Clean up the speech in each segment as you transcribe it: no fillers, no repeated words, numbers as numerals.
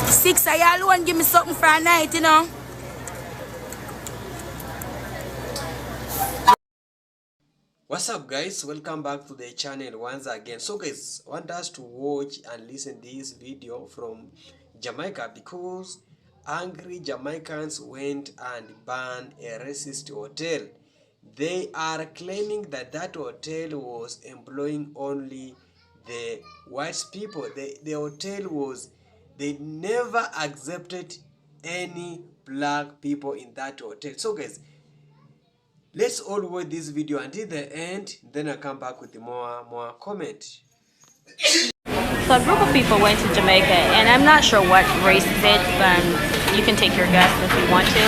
6 of y'all alone give me something for a night, you know. What's up guys, welcome back to the channel once again. So guys, I want us to watch and listen this video from Jamaica because angry Jamaicans went and banned a racist hotel. They are claiming that that hotel was employing only the white people. The hotel was, they never accepted any black people in that hotel. So guys, let's all watch this video until the end, then I come back with more comment. So a group of people went to Jamaica, and I'm not sure what race is it, but you can take your guess if you want to.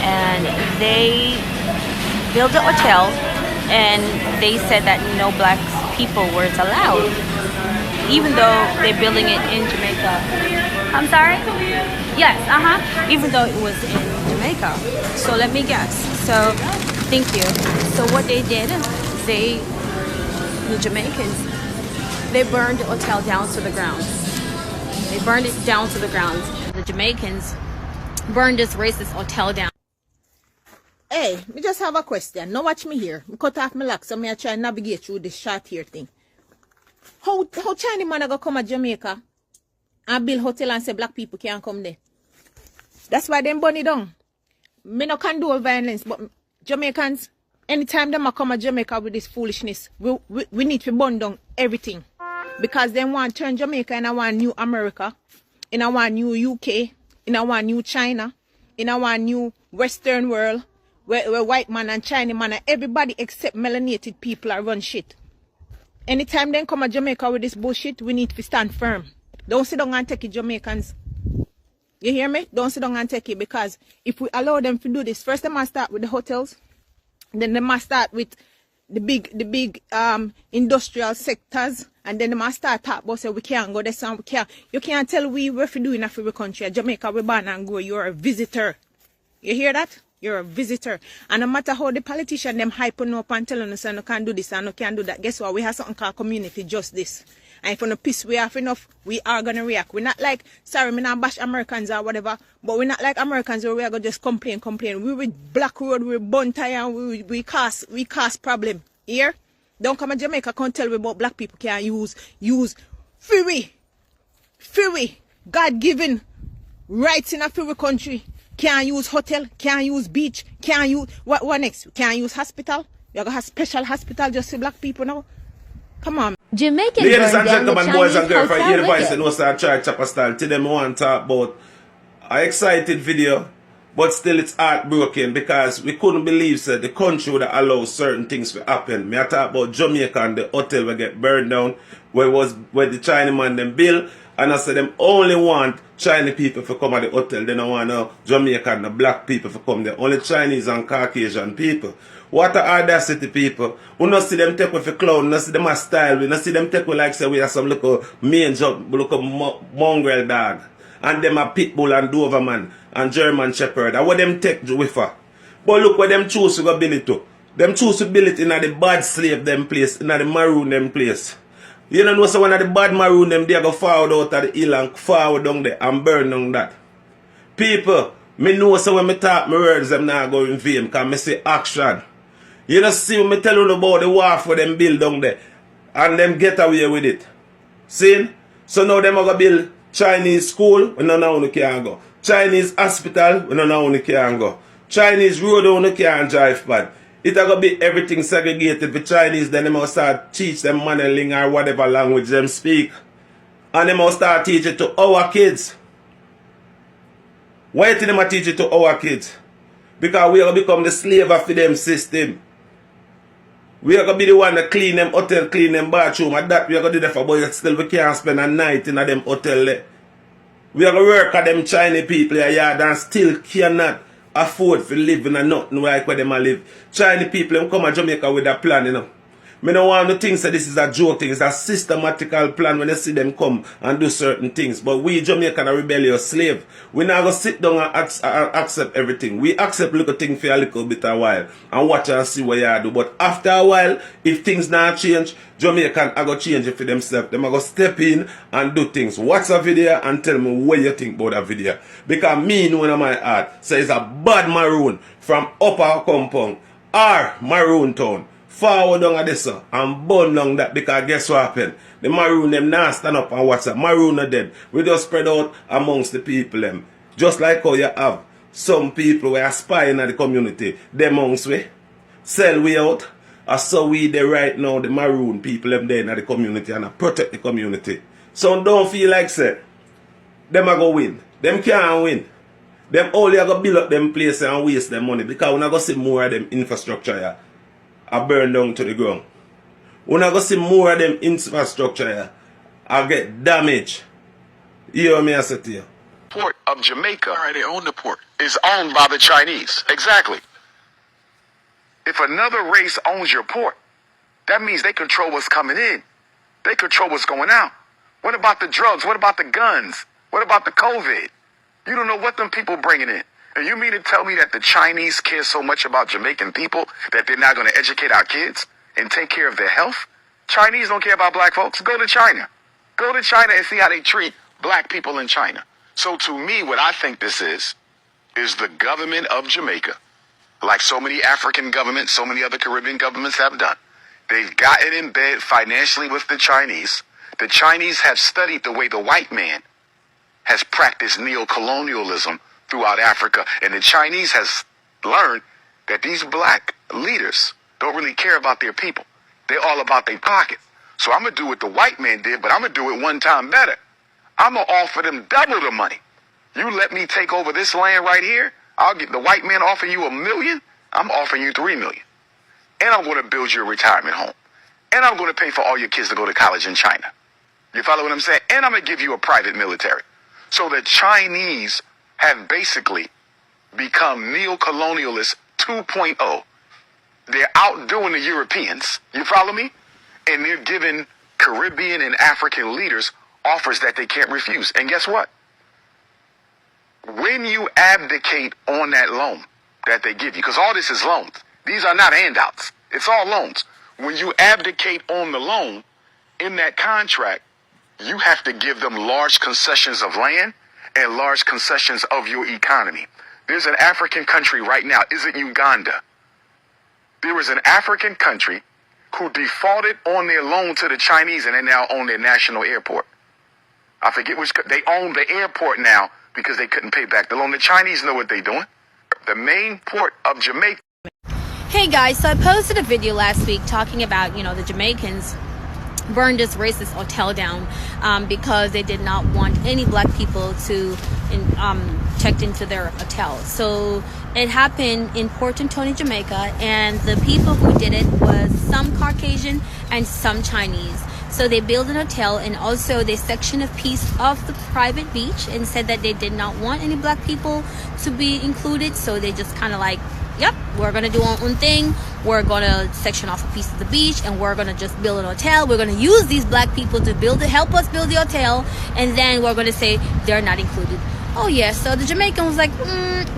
And they built a hotel, and they said that no black people weren't allowed, even though they're building it in Jamaica. I'm sorry? Yes, even though it was in Jamaica. So let me guess. So, thank you. So what they did, the Jamaicans, they burned the hotel down to the ground. They burned it down to the ground. The Jamaicans burned this racist hotel down. Hey, me just have a question. Now watch me here. Me cut off my lock, so me I try and navigate through this short here thing. How Chinese man go come to Jamaica and build hotel and say black people can't come there? That's why them burn it down. Me no condone violence, but Jamaicans, anytime them come to Jamaica with this foolishness, we need to burn down everything. Because they want to turn Jamaica in a one new America, in a one new UK, in a one new China, in a one new Western world, where white man and Chinese man and everybody except melanated people are run shit. Anytime they come to Jamaica with this bullshit, we need to stand firm. Don't sit down and take it, Jamaicans. You hear me? Don't sit down and take it, because if we allow them to do this, first they must start with the hotels, then they must start with the big industrial sectors, and then they must start talk about say we can't go this and we can't. You can't tell we what we do in a free country. Jamaica, we born and grow. You're a visitor. You hear that? You're a visitor. And no matter how the politician them hyping up and telling us and you can't do this and you can't do that, guess what? We have something called community justice. And if on a piece we have enough, we are gonna react. We're not like, sorry, me not bash Americans or whatever, but we're not like Americans where we are gonna just complain. We with Black Road, we bun tire, and we cause problem. Here? Don't come to Jamaica, can't tell me about black people can't use free, God-given rights in a free country. Can't use hotel, can't use beach, can't use, what next? Can't use hospital? You have a special hospital just for black people now? Come on. Jamaican Ladies and gentlemen, boys and girls, from here the voice and also try chopper style. Today I want to talk about an excited video, but still it's heartbroken because we couldn't believe that the country would allow certain things to happen. Me I talk about Jamaica and the hotel will get burned down where the Chinese man them build, and I said them only want Chinese people to come at the hotel. They don't want no Jamaica and the black people to come there. Only Chinese and Caucasian people. What a audacity, people. We not see them take with a clown, not see them a style, we not see them take with like say we have some little little mongrel dog. And them a pit bull and Doberman and German Shepherd. And what them take with her. But look what them choose to go build it to. Them choose to build it in the bad slave them place, in the maroon them place. You know so one of the bad maroon them, they go forward out of the hill and forward down there and burn down that. People, me know so when me talk my words them not go in vain, because me say action. You know see when me tell you about the wharf for them build down there. And them get away with it. See? So now them are going to build Chinese school, we don't know how can go. Chinese hospital, we don't know how can go. Chinese road, we can't drive bad. It's going to be everything segregated for Chinese, then they must start teach them Mandarin or whatever language them speak. And they must start teach it to our kids. Why do they teach it to our kids? Because we are going to become the slave of them system. We are going to be the one that clean them hotel, clean them bathroom, and that we are going to do that for, but still we can't spend a night in them hotel there. We are going to work at them Chinese people here and still cannot afford to live in a nothing like where them live. Chinese people them come to Jamaica with a plan, you know. Me no want to think that this is a joke thing. It's a systematical plan when you see them come and do certain things. But we Jamaican are rebellious slave. We not going to sit down and accept everything. We accept little thing for a little bit a while and watch and see what you do. But after a while, if things not change, Jamaican are going to change it for themselves. They are going to step in and do things. Watch a video and tell me what you think about that video. Because me know in my heart, say it's a bad maroon from upper compound or maroon town. Forward down at this and burn down that, because guess what happened? The maroon them now stand up and watch that. Maroon are dead. We just spread out amongst the people them. Just like how you have some people who are spying at the community. Them amongst we sell we out. Or so we there right now, the maroon people them there in the community and protect the community. So don't feel like say them are go win. Them can't win. Them only are go build up them places and waste them money, because we're not going to see more of them infrastructure here. I burn down to the ground. We're not going to see more of them infrastructure here. I get damaged. You hear me, I say to you? Port of Jamaica, all right, they own the port, is owned by the Chinese. Exactly. If another race owns your port, that means they control what's coming in. They control what's going out. What about the drugs? What about the guns? What about the COVID? You don't know what them people bringing in. And you mean to tell me that the Chinese care so much about Jamaican people that they're not going to educate our kids and take care of their health? Chinese don't care about black folks. Go to China. Go to China and see how they treat black people in China. So to me, what I think this is the government of Jamaica, like so many African governments, so many other Caribbean governments have done. They've gotten in bed financially with the Chinese. The Chinese have studied the way the white man has practiced neo-colonialism throughout Africa. And the Chinese has learned that these black leaders don't really care about their people. They're all about their pockets. So I'm going to do what the white man did, but I'm going to do it one time better. I'm going to offer them double the money. You let me take over this land right here, I'll get the white man offering you $1 million. I'm offering you $3 million. And I'm going to build you a retirement home. And I'm going to pay for all your kids to go to college in China. You follow what I'm saying? And I'm going to give you a private military. So the Chinese have basically become neo-colonialists 2.0. They're outdoing the Europeans. You follow me? And they're giving Caribbean and African leaders offers that they can't refuse. And guess what? When you abdicate on that loan that they give you, because all this is loans. These are not handouts. It's all loans. When you abdicate on the loan in that contract, you have to give them large concessions of land and large concessions of your economy. There's an African country right now. Is it Uganda? There is an African country who defaulted on their loan to the Chinese and they now own their national airport. I forget which, they own the airport now because they couldn't pay back the loan. The Chinese know what they're doing. The main port of Jamaica. Hey guys, so I posted a video last week talking about, the Jamaicans burned this racist hotel down because they did not want any black people to checked into their hotel. So it happened in Port Antonio, Jamaica, and the people who did it was some Caucasian and some Chinese. So they built an hotel, and also they sectioned a piece of the private beach and said that they did not want any black people to be included. So they just kind of like, yep, we're gonna do our own thing. We're gonna section off a piece of the beach, and we're gonna just build an hotel. We're gonna use these black people to help us build the hotel, and then we're gonna say they're not included. Oh yeah, so the Jamaican was like,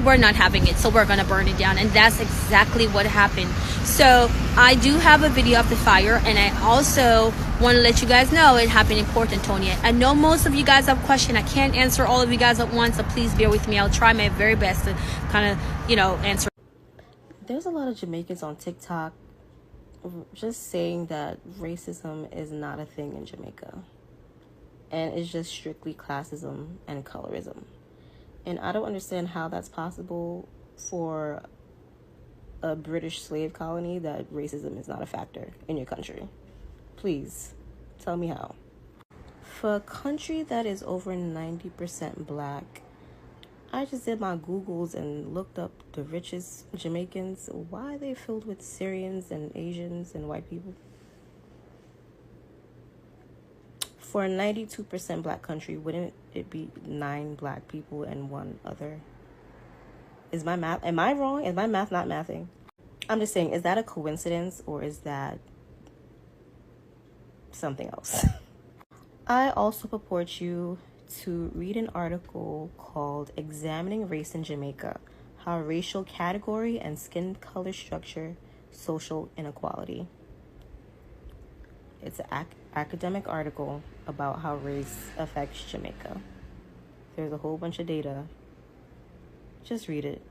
we're not having it, so we're gonna burn it down. And that's exactly what happened. So I do have a video of the fire, and I also want to let you guys know it happened in Port Antonio. I know most of you guys have questions. I can't answer all of you guys at once, so please bear with me. I'll try my very best to kind of, answer. There's a lot of Jamaicans on TikTok just saying that racism is not a thing in Jamaica, and it's just strictly classism and colorism. And I don't understand how that's possible for a British slave colony, that racism is not a factor in your country. Please tell me how. For a country that is over 90% black, I just did my Googles and looked up the richest Jamaicans. Why are they filled with Syrians and Asians and white people? For a 92% black country, wouldn't it be 9 black people and 1 other? Am I wrong? Is my math not mathing? I'm just saying, is that a coincidence, or is that something else. I also purport you to read an article called Examining Race in Jamaica, How Racial Category and Skin Color Structure Social Inequality. It's an academic article about how race affects Jamaica. There's a whole bunch of data. Just read it.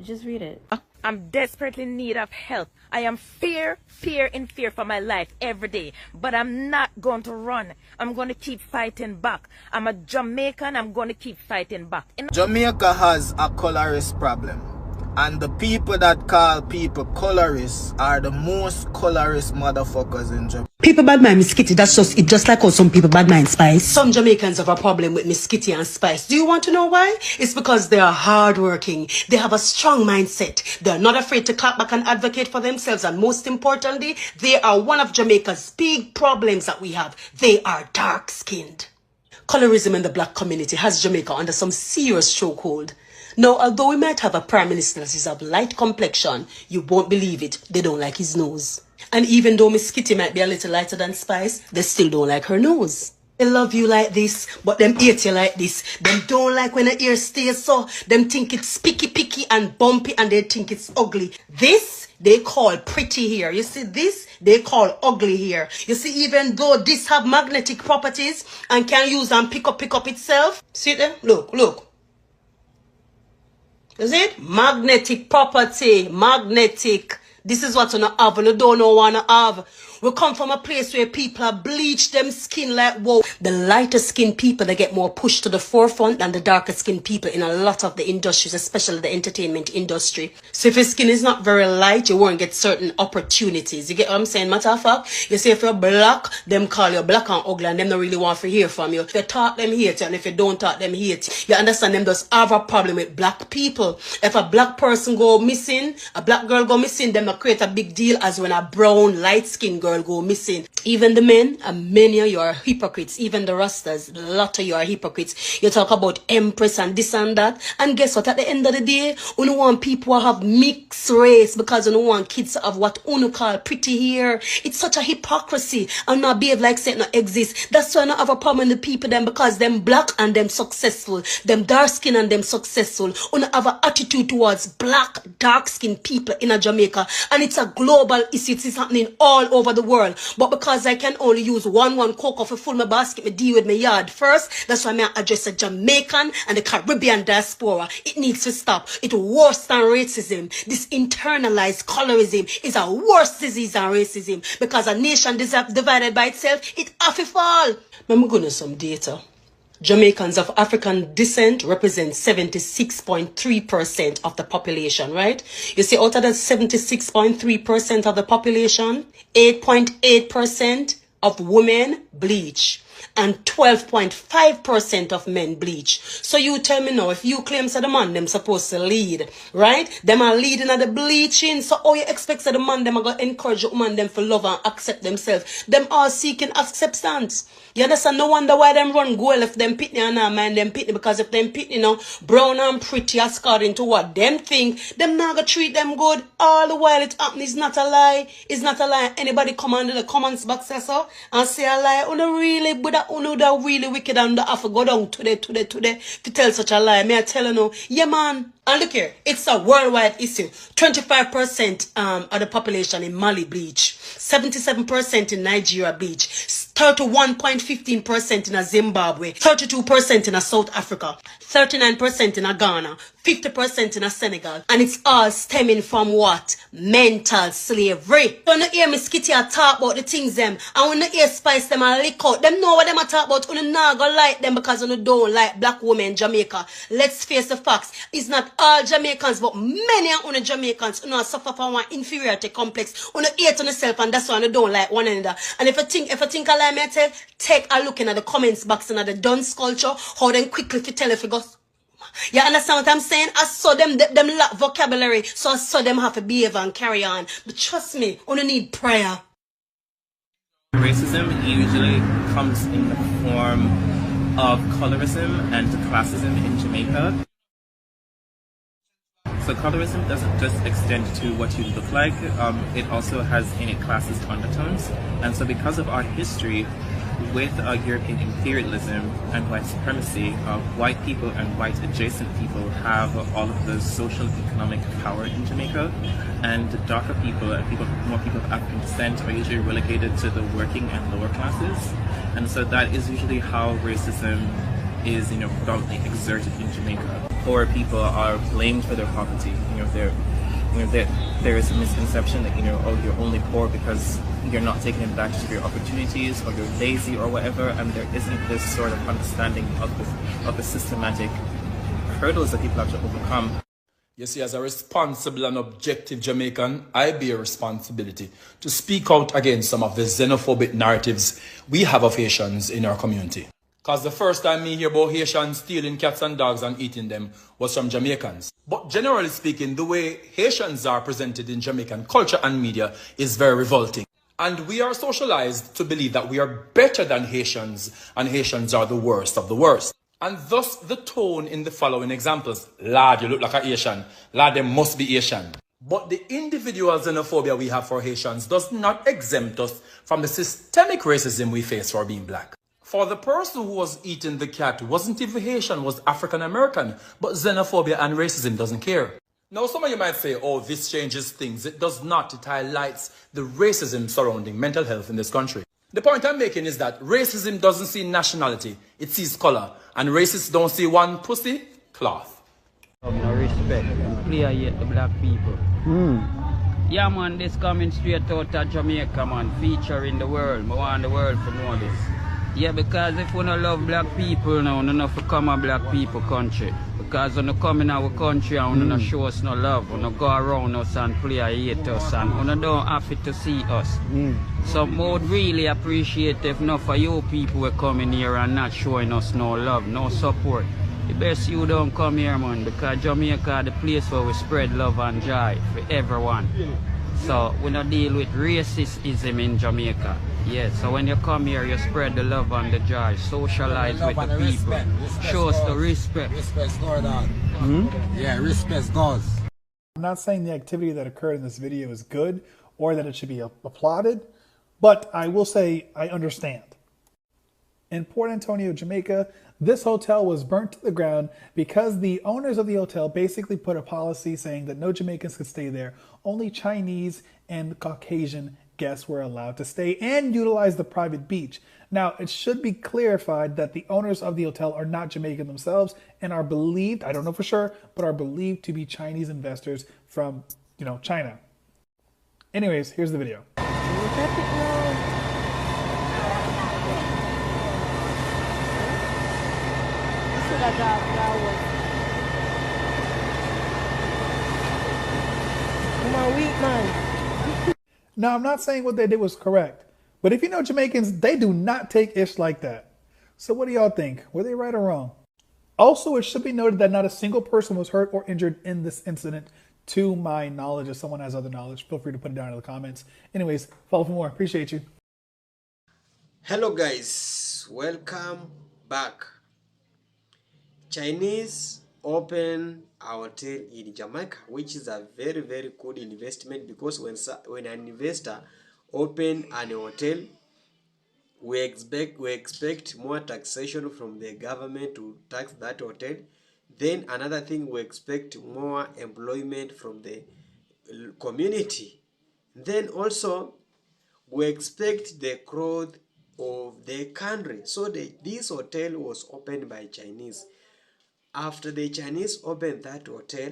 Just read it. I'm desperately in need of help. I am fear for my life every day. But I'm not going to run. I'm going to keep fighting back. I'm a Jamaican. I'm going to keep fighting back. Jamaica has a colorist problem. And the people that call people colorists are the most colorist motherfuckers in Jamaica. People bad mind Miss Kitty, that's just like how some people bad mind Spice. Some Jamaicans have a problem with Miss Kitty and Spice. Do you want to know why? It's because they are hardworking. They have a strong mindset. They're not afraid to clap back and advocate for themselves. And most importantly, they are one of Jamaica's big problems that we have. They are dark-skinned. Colorism in the black community has Jamaica under some serious chokehold. Now, although we might have a prime minister that is of light complexion, you won't believe it, they don't like his nose. And even though Miss Kitty might be a little lighter than Spice, they still don't like her nose. They love you like this, but them hate you like this. Them don't like when the ear stays so. Them think it's picky and bumpy, and they think it's ugly. This they call pretty hair. You see this? They call ugly hair. You see, even though this have magnetic properties and can use and pick up itself. See them? Look. Is it? Magnetic property. Magnetic. This is what you have and you don't know what you have. We come from a place where people are bleach them skin like whoa. The lighter skinned people, they get more pushed to the forefront than the darker skinned people in a lot of the industries, especially the entertainment industry. So if your skin is not very light, you won't get certain opportunities. You get what I'm saying? Matter of fact, you say if you're black, them call you black and ugly and them don't really want to hear from you. If you talk, them hate you, and if you don't talk, them hate you. You understand? Them just have a problem with black people. If a black person go missing, a black girl go missing, them create a big deal as when a brown, light-skinned girl go missing. Even the men, and many of you are hypocrites. Even the Rastas, a lot of you are hypocrites. You talk about empress and this and that, and guess what? At the end of the day, you don't want people to have mixed race because you don't want kids to have what you call pretty hair. It's such a hypocrisy and not behave like it not exist. That's why I don't have a problem with the people them, because them black and them successful, them dark skin and them successful. You don't have an attitude towards black, dark skinned people in a Jamaica, and it's a global issue. It's happening all over the world. But because I can only use one cocoa for full my basket, me deal with my yard first. That's why I address the Jamaican and the Caribbean diaspora. It needs to stop. It's worse than racism. This internalized colorism is a worse disease than racism, because a nation divided by itself, it have to fall. I'm going to some data. Jamaicans of African descent represent 76.3% of the population, right? You see, out of that 76.3% of the population, 8.8% of women bleach and 12.5% of men bleach. So you tell me now, if you claim that the man them supposed to lead, right? Them are leading at the bleaching. So all you expect that the man them are going to encourage the woman them for love and accept themselves. Them are seeking acceptance. You understand? No wonder why them run goal if them pitney and not mind them pitney, because if them pitney now brown and pretty according to what them think, them not gonna treat them good. All the while it happen is not a lie. It's not a lie. Anybody come under the comments box so and say a lie? Uno really really wicked and the have to go down today to tell such a lie. May I tell you no? Yeah man. And look here, it's a worldwide issue. 25% of the population in Mali bleach, 77% in Nigeria bleach, 31.15% in Zimbabwe, 32% in South Africa, 39% in Ghana, 50% in Senegal. And it's all stemming from what? Mental slavery. When you hear Miss Kitty talk about the things them, and when you hear Spice them and lick out, them know what them talk about. You not gonna like them because you don't like black women in Jamaica. Let's face the facts. It's not all Jamaicans, but many of the Jamaicans who suffer from one inferiority complex. You hate on yourself, and that's why you don't like one another. And if you think I lie, me tell, take a look in at the comments box and at the dunce culture, how them quickly to tell if you go. You understand what I'm saying? I saw them lack vocabulary, so I saw them have to behave and carry on. But trust me, you need prayer. Racism usually comes in the form of colorism and classism in Jamaica. So colorism doesn't just extend to what you look like, it also has in it classist undertones. And so because of our history with European imperialism and white supremacy, white people and white adjacent people have all of the social economic power in Jamaica, and darker people and more people of African descent are usually relegated to the working and lower classes. And so that is usually how racism is, predominantly exerted in Jamaica. Poor people are blamed for their poverty. There is a misconception that oh, you're only poor because you're not taking advantage of your opportunities, or you're lazy, or whatever, and there isn't this sort of understanding of the systematic hurdles that people have to overcome. You see, as a responsible and objective Jamaican, I bear responsibility to speak out against some of the xenophobic narratives we have of Haitians in our community. Because the first time me hear about Haitians stealing cats and dogs and eating them was from Jamaicans. But generally speaking, the way Haitians are presented in Jamaican culture and media is very revolting. And we are socialized to believe that we are better than Haitians, and Haitians are the worst of the worst. And thus the tone in the following examples. Lad, you look like a Haitian. Lad, they must be Haitian. But the individual xenophobia we have for Haitians does not exempt us from the systemic racism we face for being black. For the person who was eating the cat wasn't even Haitian, was African American, but xenophobia and racism doesn't care. Now some of you might say, oh, this changes things. It does not. It highlights the racism surrounding mental health in this country. The point I'm making is that racism doesn't see nationality, it sees color. And racists don't see one pussy, cloth. No respect and clear yet the black people. Yeah man, this coming straight out of Jamaica man, featuring the world. I want the world to know this. Yeah, because if we don't love black people now, we don't come a black people country. Because when you come in our country and we don't show us no love, we don't go around us and play hate us, and we don't have it to see us. So I would really appreciate if not for you people were coming here and not showing us no love, no support. The best you don't come here man, because Jamaica is the place where we spread love and joy for everyone. So we don't deal with racism in Jamaica. Yeah, so when you come here, you spread the love and the joy, socialize with the people, show us the respect. Respect's going on. Yeah, respect goes. I'm not saying the activity that occurred in this video is good or that it should be applauded, but I will say I understand. In Port Antonio, Jamaica, this hotel was burnt to the ground because the owners of the hotel basically put a policy saying that no Jamaicans could stay there. Only Chinese and Caucasian guests were allowed to stay and utilize the private beach. Now, it should be clarified that the owners of the hotel are not Jamaican themselves and are believed, I don't know for sure, but are believed to be Chinese investors from, China. Anyways, here's the video. Now, I'm not saying what they did was correct, but if you know Jamaicans, they do not take ish like that. So what do y'all think? Were they right or wrong? Also, it should be noted that not a single person was hurt or injured in this incident, to my knowledge. If someone has other knowledge, feel free to put it down in the comments. Anyways, follow for more. Appreciate you. Hello guys, welcome back. Chinese open a hotel in Jamaica, which is a very, very good investment, because when an investor open an hotel, we expect more taxation from the government to tax that hotel. Then another thing, we expect more employment from the community. Then also we expect the growth of the country. So this hotel was opened by Chinese. After the Chinese opened that hotel,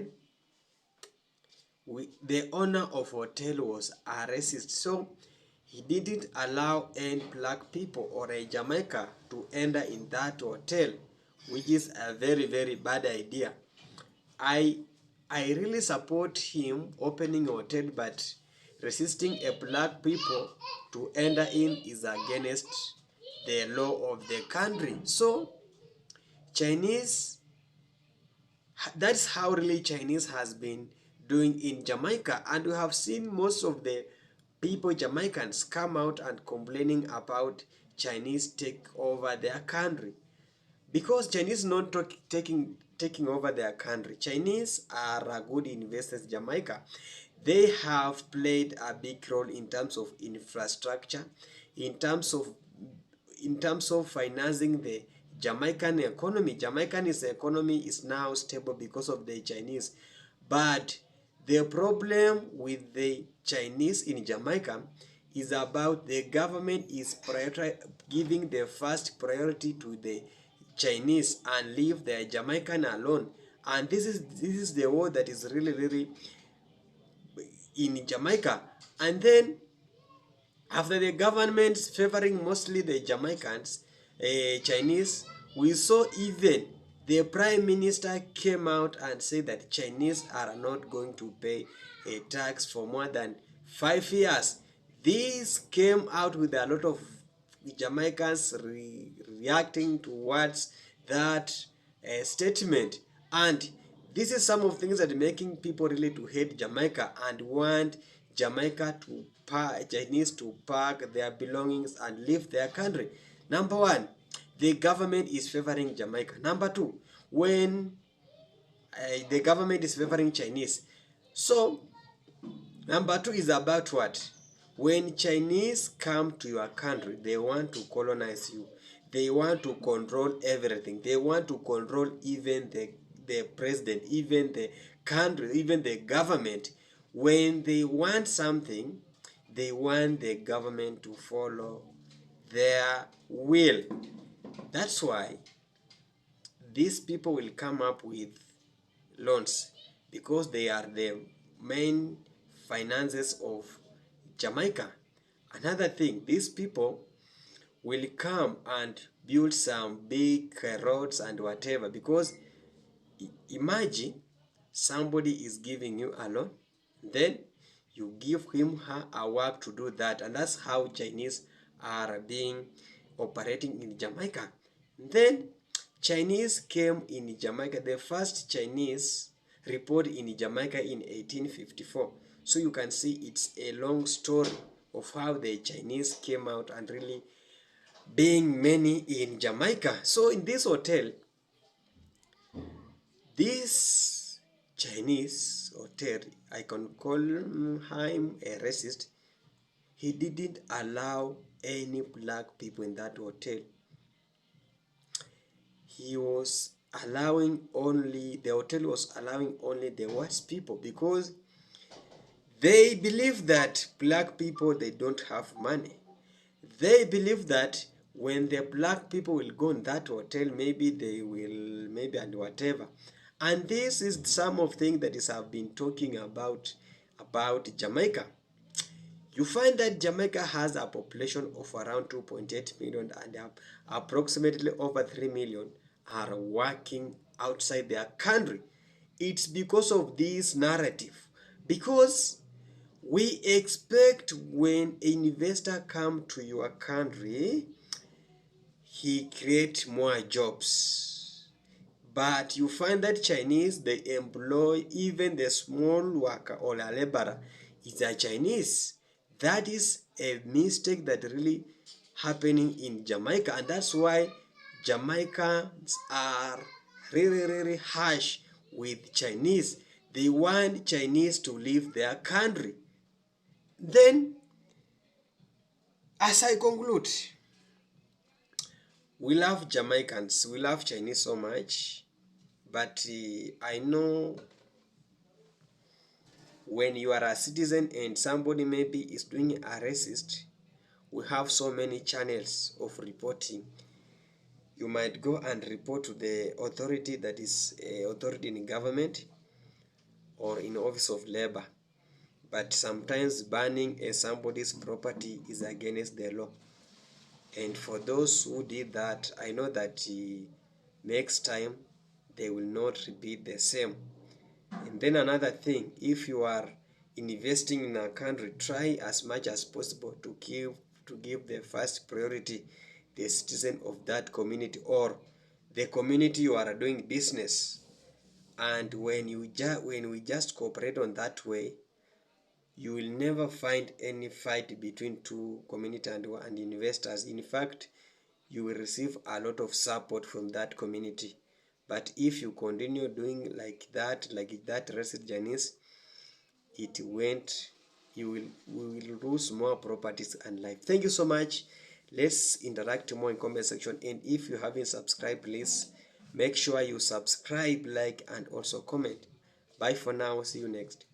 the owner of hotel was a racist, so he didn't allow any black people or a Jamaica to enter in that hotel, which is a very, very bad idea. I really support him opening a hotel, but resisting a black people to enter in is against the law of the country. So Chinese, that's how really Chinese has been doing in Jamaica, and we have seen most of the people, Jamaicans, come out and complaining about Chinese take over their country. because Chinese not taking over their country. Chinese are good investors in Jamaica. They have played a big role in terms of infrastructure, in terms of financing the Jamaican economy. Jamaican's economy is now stable because of the Chinese. But the problem with the Chinese in Jamaica is about the government is giving the first priority to the Chinese and leave the Jamaican alone. And this is the war that is really in Jamaica. And then after the governments favoring mostly the Jamaicans, Chinese, we saw even the prime minister came out and said that Chinese are not going to pay a tax for more than 5 years. This came out with a lot of Jamaicans reacting towards that statement, and this is some of things that are making people really to hate Jamaica and want Jamaica to Chinese to pack their belongings and leave their country. Number one, the government is favoring Jamaica. Number two, when the government is favoring Chinese. So number two is about what? When Chinese come to your country, they want to colonize you. They want to control everything. They want to control even the president, even the country, even the government. When they want something, they want the government to follow their will. That's why these people will come up with loans, because they are the main finances of Jamaica. Another thing, these people will come and build some big roads and whatever, because imagine somebody is giving you a loan, then you give him her a work to do that, and that's how Chinese are being operating in Jamaica. Then Chinese came in Jamaica. The first Chinese report in Jamaica in 1854. So you can see it's a long story of how the Chinese came out and really being many in Jamaica. So in this hotel, this Chinese hotel, I can call him a racist. He didn't allow any black people in that hotel. He was allowing only, the hotel was allowing only the white people, because they believe that black people, they don't have money. They believe that when the black people will go in that hotel, maybe they will, maybe and whatever. And this is some of things that is have been talking about Jamaica. You find that Jamaica has a population of around 2.8 million, and approximately over 3 million are working outside their country. It's because of this narrative. Because we expect when an investor come to your country, he create more jobs. But you find that Chinese, they employ even the small worker or a laborer is a Chinese. That is a mistake that really happening in Jamaica, and that's why Jamaicans are really harsh with Chinese. They want Chinese to leave their country. Then, as I conclude, we love Jamaicans, we love Chinese so much, but I know when you are a citizen and somebody maybe is doing a racist, we have so many channels of reporting. You might go and report to the authority that is authority in government or in office of labor. But sometimes banning somebody's property is against the law. And for those who did that, I know that next time they will not repeat the same. And then another thing, if you are investing in a country, try as much as possible to give the first priority the citizen of that community or the community you are doing business. And when we just cooperate on that way, you will never find any fight between two community and investors. In fact, you will receive a lot of support from that community. But if you continue doing like that racist Janice, we will lose more properties and life. Thank you so much. Let's interact more in comment section, and if you haven't subscribed, please make sure you subscribe, like, and also comment. Bye for now. See you next.